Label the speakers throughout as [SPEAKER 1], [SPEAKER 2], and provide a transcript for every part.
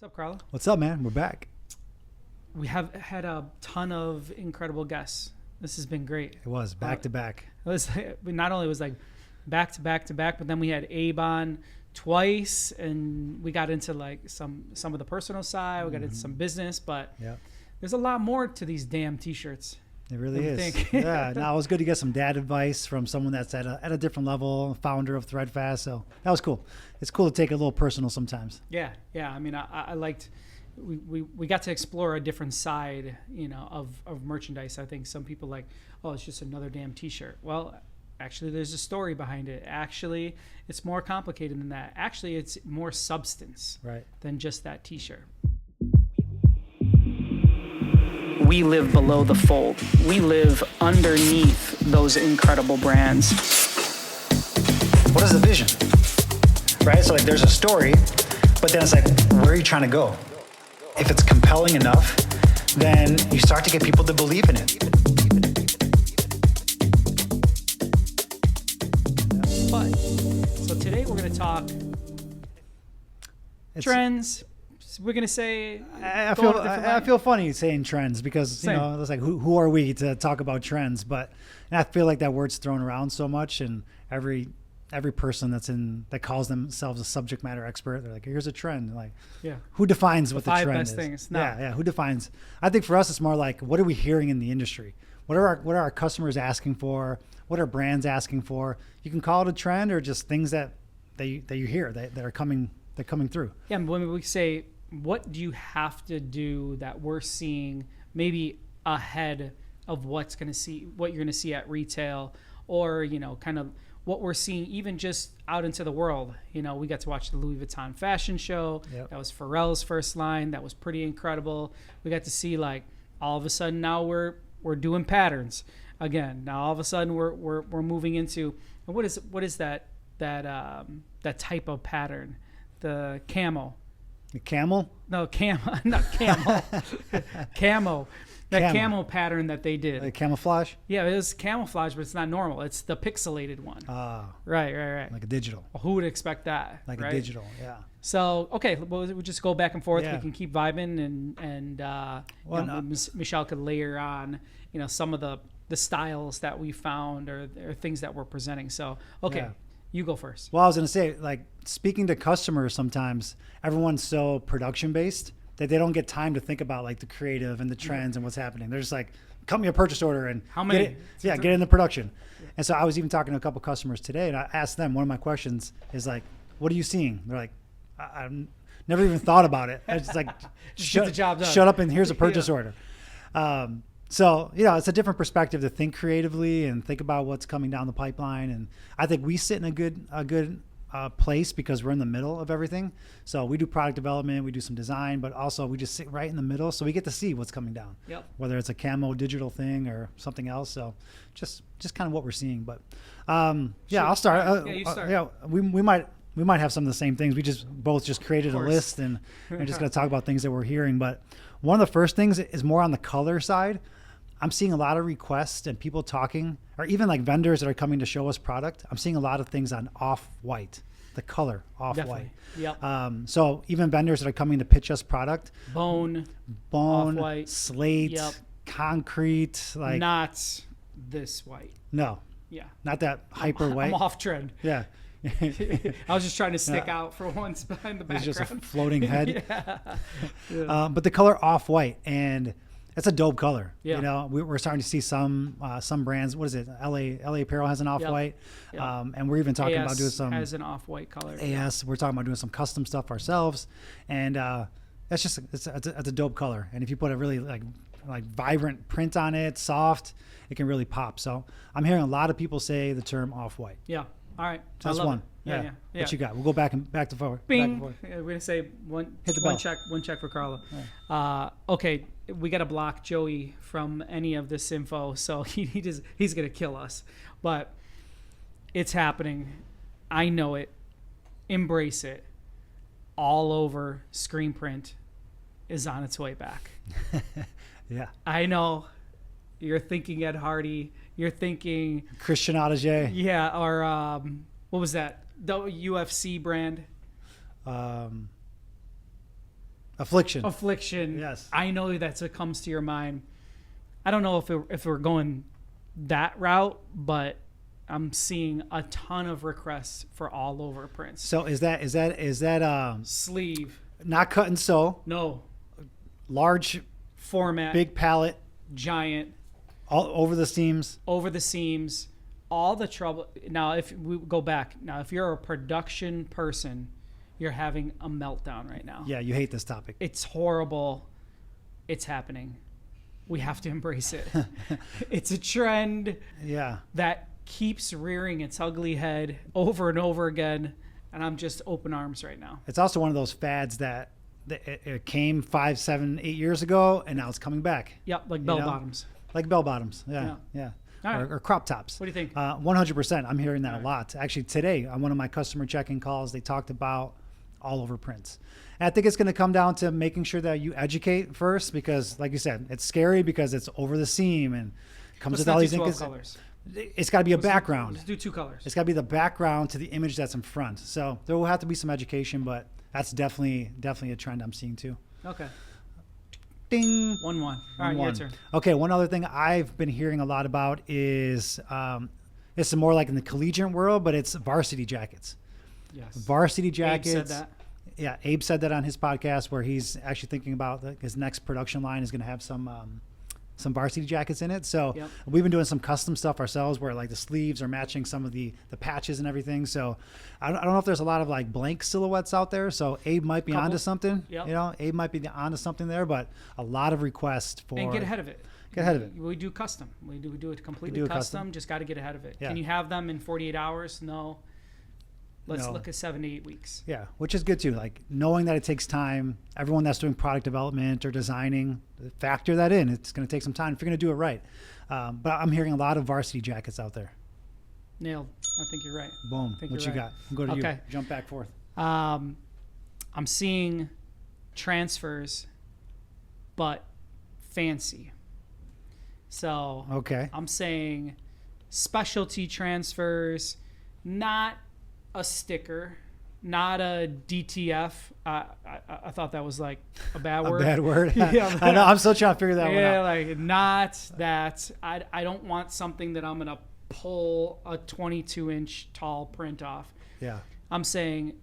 [SPEAKER 1] What's up, Carlo?
[SPEAKER 2] What's up, man? We're back.
[SPEAKER 1] We have had a ton of incredible guests. This has been great.
[SPEAKER 2] It was back to back.
[SPEAKER 1] It was not only was like back to back to back, but then we had Abe on twice, and we got into like some of the personal side. We got into some business, but there's a lot more to these damn t-shirts.
[SPEAKER 2] It really is. Yeah. No, it was good to get some dad advice from someone that's at a different level, founder of Threadfast. So that was cool. It's cool to take it a little personal sometimes.
[SPEAKER 1] Yeah. I mean, I liked. We got to explore a different side, of merchandise. I think some people like, oh, it's just another damn t-shirt. Well, actually, there's a story behind it. Actually, it's more complicated than that. Actually, it's more substance than just that t-shirt. We live below the fold. We live underneath those incredible brands.
[SPEAKER 2] What is the vision? Right? So like there's a story, but then it's like, where are you trying to go? If it's compelling enough, then you start to get people to believe in it.
[SPEAKER 1] But, so today we're going to talk trends. We're going to say...
[SPEAKER 2] I feel funny saying trends because, it's like, who are we to talk about trends? But I feel like that word's thrown around so much, and every person that calls themselves a subject matter expert, they're like, here's a trend. Like, who defines what the trend is?
[SPEAKER 1] 5 best things. No.
[SPEAKER 2] Yeah. Who defines? I think for us, it's more like, what are we hearing in the industry? What are our customers asking for? What are brands asking for? You can call it a trend or just things that you hear that are coming through.
[SPEAKER 1] Yeah, and when we say, what do you have to do that we're seeing maybe ahead of what you're going to see at retail, or kind of what we're seeing even just out into the world. We got to watch the Louis Vuitton fashion show. That was Pharrell's first line. That was pretty incredible. We got to see, like, all of a sudden now we're doing patterns again. Now all of a sudden we're moving into what is that type of pattern? The camel.
[SPEAKER 2] The camel?
[SPEAKER 1] No, not camel. Camo. That camo pattern that they did.
[SPEAKER 2] Like camouflage?
[SPEAKER 1] Yeah, it was camouflage, but it's not normal. It's the pixelated one. Right.
[SPEAKER 2] Like a digital.
[SPEAKER 1] Well, who would expect that?
[SPEAKER 2] Like a digital, yeah.
[SPEAKER 1] So, okay, we'll just go back and forth. Yeah. We can keep vibing, and Michelle could layer on, some of the styles that we found or things that we're presenting. So, okay. Yeah. You go first.
[SPEAKER 2] Well, I was going to say, like, speaking to customers, sometimes everyone's so production based that they don't get time to think about like the creative and the trends and what's happening. They're just like, cut me a purchase order and
[SPEAKER 1] how many?
[SPEAKER 2] Get in the production. Yeah. And so I was even talking to a couple customers today, and I asked them, one of my questions is like, what are you seeing? They're like, I've never even thought about it. It's just like,
[SPEAKER 1] get the job done.
[SPEAKER 2] Shut up and here's a purchase order. So, it's a different perspective to think creatively and think about what's coming down the pipeline. And I think we sit in a good place because we're in the middle of everything. So we do product development, we do some design, but also we just sit right in the middle. So we get to see what's coming down, whether it's a camo digital thing or something else. So just kind of what we're seeing. But I'll start.
[SPEAKER 1] You start.
[SPEAKER 2] We might have some of the same things. We just both created a list and we're just going to talk about things that we're hearing. But one of the first things is more on the color side. I'm seeing a lot of requests and people talking, or even like vendors that are coming to show us product. I'm seeing a lot of things on off-white, the color off-white.
[SPEAKER 1] Yep.
[SPEAKER 2] So even vendors that are coming to pitch us product,
[SPEAKER 1] bone,
[SPEAKER 2] off-white, slate, concrete, like
[SPEAKER 1] not this white.
[SPEAKER 2] No.
[SPEAKER 1] Yeah.
[SPEAKER 2] Not that hyper white.
[SPEAKER 1] I'm off trend.
[SPEAKER 2] Yeah.
[SPEAKER 1] I was just trying to stick out for once behind the background.
[SPEAKER 2] It's just a floating head.
[SPEAKER 1] Yeah.
[SPEAKER 2] But the color off-white, and it's a dope color.
[SPEAKER 1] Yeah.
[SPEAKER 2] We're starting to see some brands. What is it? LA Apparel has an off-white.
[SPEAKER 1] Yep.
[SPEAKER 2] And we're even talking
[SPEAKER 1] AS
[SPEAKER 2] about doing some
[SPEAKER 1] has an off-white color.
[SPEAKER 2] AS. We're talking about doing some custom stuff ourselves, and that's just it's a dope color. And if you put a really like vibrant print on it, soft, it can really pop. So I'm hearing a lot of people say the term off-white.
[SPEAKER 1] Yeah. All right.
[SPEAKER 2] So that's one.
[SPEAKER 1] Yeah.
[SPEAKER 2] What you got? We'll go back to forward.
[SPEAKER 1] Bing. We're gonna say one.
[SPEAKER 2] Hit the
[SPEAKER 1] one
[SPEAKER 2] bell.
[SPEAKER 1] One check for Carlo.
[SPEAKER 2] Right.
[SPEAKER 1] Okay, we gotta block Joey from any of this info, so he's gonna kill us. But it's happening. I know it. Embrace it. All over screen print is on its way back.
[SPEAKER 2] Yeah.
[SPEAKER 1] I know. You're thinking Ed Hardy. You're thinking
[SPEAKER 2] Christian Audigier.
[SPEAKER 1] Yeah, or what was that? The UFC brand.
[SPEAKER 2] Affliction. Yes.
[SPEAKER 1] I know that's what comes to your mind. I don't know if we're going that route, but I'm seeing a ton of requests for all over prints.
[SPEAKER 2] So is that
[SPEAKER 1] Sleeve?
[SPEAKER 2] Not cut and sew?
[SPEAKER 1] No.
[SPEAKER 2] Large
[SPEAKER 1] format,
[SPEAKER 2] big palette,
[SPEAKER 1] giant,
[SPEAKER 2] all over the seams.
[SPEAKER 1] Over the seams, all the trouble. Now, if we go back, if you're a production person, you're having a meltdown right now.
[SPEAKER 2] Yeah, you hate this topic.
[SPEAKER 1] It's horrible. It's happening. We have to embrace it. It's a trend.
[SPEAKER 2] Yeah.
[SPEAKER 1] That keeps rearing its ugly head over and over again, and I'm just open arms right now.
[SPEAKER 2] It's also one of those fads that it came 5, 7, 8 years ago, and now it's coming back.
[SPEAKER 1] Yep, like bell bottoms.
[SPEAKER 2] Like bell bottoms, yeah.
[SPEAKER 1] Right.
[SPEAKER 2] Or crop tops.
[SPEAKER 1] What do you think?
[SPEAKER 2] 100%. I'm hearing that a lot. Actually, today on one of my customer check-in calls, they talked about all over prints. And I think it's going to come down to making sure that you educate first, because, like you said, it's scary because it's over the seam and comes with all these
[SPEAKER 1] colors.
[SPEAKER 2] It's got to be a background.
[SPEAKER 1] Let's do 2 colors.
[SPEAKER 2] It's got to be the background to the image that's in front. So there will have to be some education, but that's definitely a trend I'm seeing too.
[SPEAKER 1] Okay.
[SPEAKER 2] Ding.
[SPEAKER 1] 1-1. All right, your turn.
[SPEAKER 2] Okay, one other thing I've been hearing a lot about is it's more like in the collegiate world, but it's varsity jackets.
[SPEAKER 1] Yes.
[SPEAKER 2] Varsity jackets.
[SPEAKER 1] Abe said that.
[SPEAKER 2] Yeah, Abe said that on his podcast, where he's actually thinking about his next production line is going to have some varsity jackets in it. So we've been doing some custom stuff ourselves, where like the sleeves are matching some of the patches and everything. So I don't know if there's a lot of like blank silhouettes out there. So Abe might be onto something.
[SPEAKER 1] Yep.
[SPEAKER 2] You know, Abe might be onto something there, but a lot of requests for
[SPEAKER 1] and get ahead of it.
[SPEAKER 2] Get ahead of it.
[SPEAKER 1] We do custom. We do it completely custom. Just got to get ahead of it.
[SPEAKER 2] Yeah.
[SPEAKER 1] Can you have them in 48 hours? No. Let's look at 7 to 8 weeks.
[SPEAKER 2] Yeah, which is good too. Like knowing that it takes time. Everyone that's doing product development or designing, factor that in. It's going to take some time if you're going to do it right. But I'm hearing a lot of varsity jackets out there.
[SPEAKER 1] Nailed. I think you're right.
[SPEAKER 2] Boom. What you got? I'll go to you. Jump back forth.
[SPEAKER 1] I'm seeing transfers, but fancy. So I'm saying specialty transfers, not a sticker, not a DTF. I thought that was like a bad word.
[SPEAKER 2] A bad word.
[SPEAKER 1] Yeah,
[SPEAKER 2] I know. I'm still trying to figure that one out.
[SPEAKER 1] Yeah, like not that. I don't want something that I'm gonna pull a 22-inch tall print off.
[SPEAKER 2] Yeah. I'm
[SPEAKER 1] saying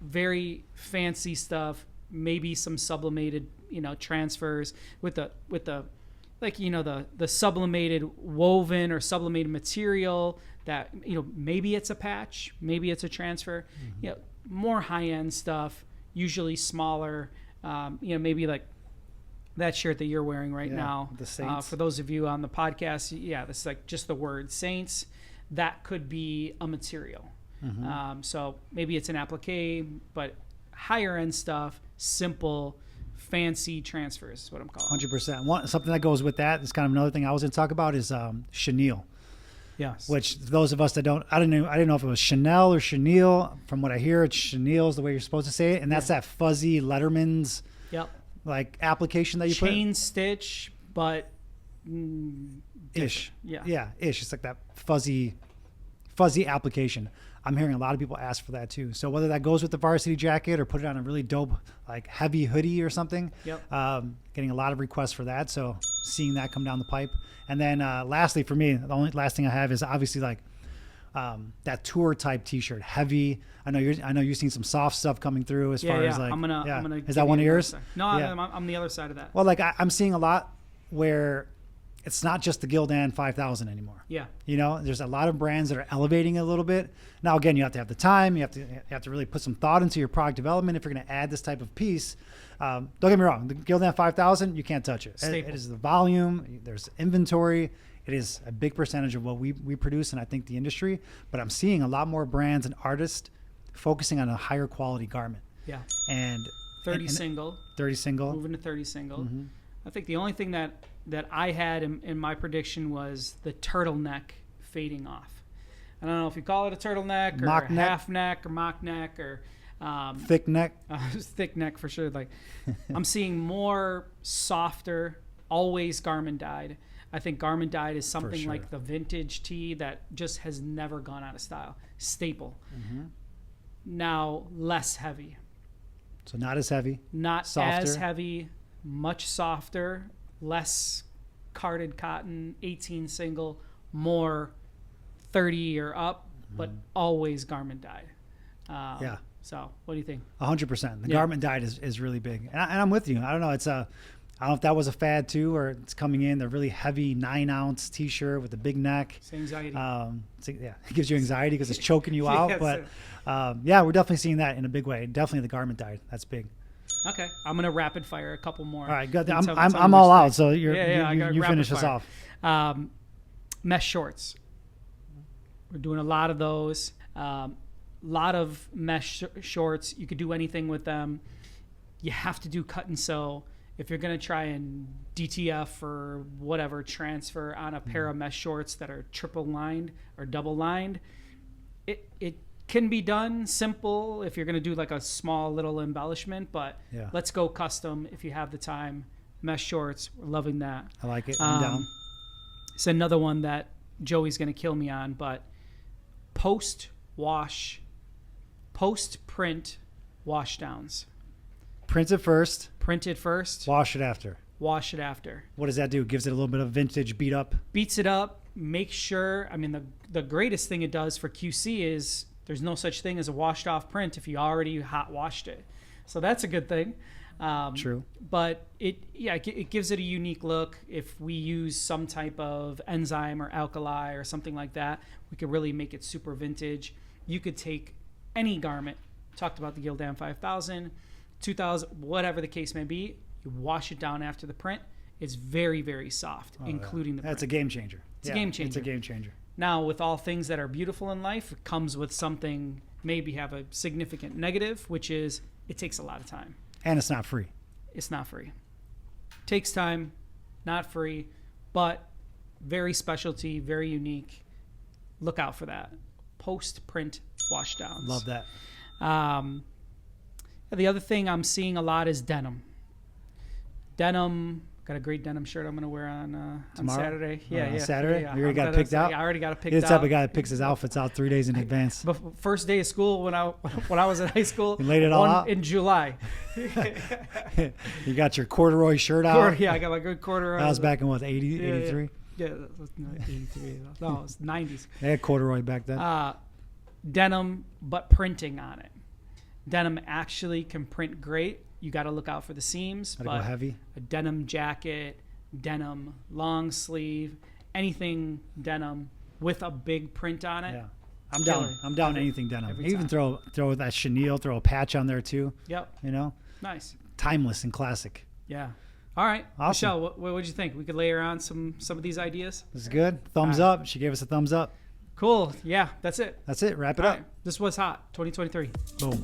[SPEAKER 1] very fancy stuff. Maybe some sublimated, transfers with the like the sublimated woven or sublimated material that maybe it's a patch, maybe it's a transfer. More high-end stuff, usually smaller. Maybe like that shirt that you're wearing right now.
[SPEAKER 2] The Saints.
[SPEAKER 1] For those of you on the podcast, this is like just the word Saints. That could be a material. So maybe it's an applique, but higher end stuff, simple, fancy transfers is what I'm calling.
[SPEAKER 2] 100%. Something that goes with that is kind of another thing I was going to talk about is CHENILLE.
[SPEAKER 1] Yes.
[SPEAKER 2] Which those of us that I didn't know if it was Chanel or CHENILLE. From what I hear, it's CHENILLE is the way you're supposed to say it, and that's that fuzzy Letterman's like application that you put.
[SPEAKER 1] Chain stitch, but
[SPEAKER 2] ish.
[SPEAKER 1] Yeah.
[SPEAKER 2] Ish. It's like that fuzzy application. I'm hearing a lot of people ask for that too. So whether that goes with the varsity jacket or put it on a really dope, like heavy hoodie or something, getting a lot of requests for that. So seeing that come down the pipe. And then lastly for me, the only last thing I have is obviously like that tour type T-shirt, heavy. I know you've seen some soft stuff coming through as far as like,
[SPEAKER 1] I'm gonna
[SPEAKER 2] is that one of yours?
[SPEAKER 1] No, I'm the other side of that.
[SPEAKER 2] Well, like I'm seeing a lot where it's not just the Gildan 5000 anymore.
[SPEAKER 1] Yeah.
[SPEAKER 2] There's a lot of brands that are elevating it a little bit. Now, again, you have to have the time. You have to really put some thought into your product development if you're going to add this type of piece. Don't get me wrong. The Gildan 5000, you can't touch it. It is the volume. There's inventory. It is a big percentage of what we produce, and I think the industry. But I'm seeing a lot more brands and artists focusing on a higher quality garment.
[SPEAKER 1] Yeah.
[SPEAKER 2] And
[SPEAKER 1] 30 single.
[SPEAKER 2] 30 single.
[SPEAKER 1] Moving to 30 single. I think the only thing that I had in my prediction was the turtleneck fading off. I don't know if you call it a turtleneck or
[SPEAKER 2] mock neck.
[SPEAKER 1] Half neck or mock neck or
[SPEAKER 2] thick neck.
[SPEAKER 1] Thick neck for sure. Like I'm seeing more softer, always garment dyed. I think garment dyed is something like the vintage tee that just has never gone out of style. Staple. Now less heavy.
[SPEAKER 2] So not as heavy.
[SPEAKER 1] Not
[SPEAKER 2] Softer.
[SPEAKER 1] as heavy, much softer, less carded cotton, 18 single, more 30 or up, but always garment dyed.
[SPEAKER 2] Yeah.
[SPEAKER 1] So what do you think?
[SPEAKER 2] 100%. The garment dyed is really big. And I'm with you. I don't know. I don't know if that was a fad too, or it's coming in. The really heavy 9-ounce t-shirt with the big neck.
[SPEAKER 1] It's anxiety.
[SPEAKER 2] It gives you anxiety because it's choking you out. But we're definitely seeing that in a big way. Definitely the garment dyed. That's big.
[SPEAKER 1] Okay, I'm gonna rapid fire a couple more.
[SPEAKER 2] All right, good. I'm all out. So you finish us off.
[SPEAKER 1] Mesh shorts. We're doing a lot of those. Lot of mesh shorts. You could do anything with them. You have to do cut and sew. If you're going to try and DTF or whatever, transfer on a pair of mesh shorts that are triple lined or double lined, it can be done simple if you're going to do like a small little embellishment, but let's go custom if you have the time. Mesh shorts, we're loving that.
[SPEAKER 2] I like it. I'm down.
[SPEAKER 1] It's another one that Joey's going to kill me on, but post-print washdowns.
[SPEAKER 2] Print it first.
[SPEAKER 1] Print it first.
[SPEAKER 2] Wash it after.
[SPEAKER 1] Wash it after.
[SPEAKER 2] What does that do? Gives it a little bit of vintage beat up?
[SPEAKER 1] Beats it up. Make sure, I mean, the greatest thing it does for QC is there's no such thing as a washed off print if you already hot washed it. So that's a good thing.
[SPEAKER 2] True.
[SPEAKER 1] But it gives it a unique look. If we use some type of enzyme or alkali or something like that, we could really make it super vintage. You could take any garment, talked about the Gildan 5000, 2000, whatever the case may be, you wash it down after the print. It's very, very soft, including the print.
[SPEAKER 2] That's a game changer.
[SPEAKER 1] It's a game changer.
[SPEAKER 2] It's a game changer.
[SPEAKER 1] Now, with all things that are beautiful in life, it comes with something, maybe have a significant negative, which is it takes a lot of time.
[SPEAKER 2] And it's not free.
[SPEAKER 1] It's not free. Takes time, not free, but very specialty, very unique. Look out for that. Post-print washdowns.
[SPEAKER 2] Love that.
[SPEAKER 1] The other thing I'm seeing a lot is denim. Denim. Got a great denim shirt I'm going to wear on Saturday.
[SPEAKER 2] Saturday?
[SPEAKER 1] Yeah.
[SPEAKER 2] You already got it picked out?
[SPEAKER 1] I already got it picked out.
[SPEAKER 2] You're the type of guy that picks his outfits out 3 days in advance.
[SPEAKER 1] First day of school when I was in high school.
[SPEAKER 2] You laid it all out?
[SPEAKER 1] In July.
[SPEAKER 2] You got your corduroy shirt out?
[SPEAKER 1] Yeah, I got my good corduroy.
[SPEAKER 2] That was back in what, 80, 83?
[SPEAKER 1] Yeah, that was 83. No, it was 90s.
[SPEAKER 2] They had corduroy back then.
[SPEAKER 1] Denim, but printing on it. Denim actually can print great. You got to look out for the seams.
[SPEAKER 2] Gotta go heavy.
[SPEAKER 1] A denim jacket, denim long sleeve, anything denim with a big print on it.
[SPEAKER 2] Yeah, I'm down. I'm down anything denim. Even throw that chenille, throw a patch on there too.
[SPEAKER 1] Yep.
[SPEAKER 2] You know.
[SPEAKER 1] Nice.
[SPEAKER 2] Timeless and classic.
[SPEAKER 1] Yeah. All right,
[SPEAKER 2] awesome.
[SPEAKER 1] Michelle, what would you think? We could layer on some of these ideas.
[SPEAKER 2] This is good. Thumbs up. She gave us a thumbs up.
[SPEAKER 1] Cool. Yeah, that's it.
[SPEAKER 2] That's it. Wrap it up.
[SPEAKER 1] This was hot. 2023.
[SPEAKER 2] Boom.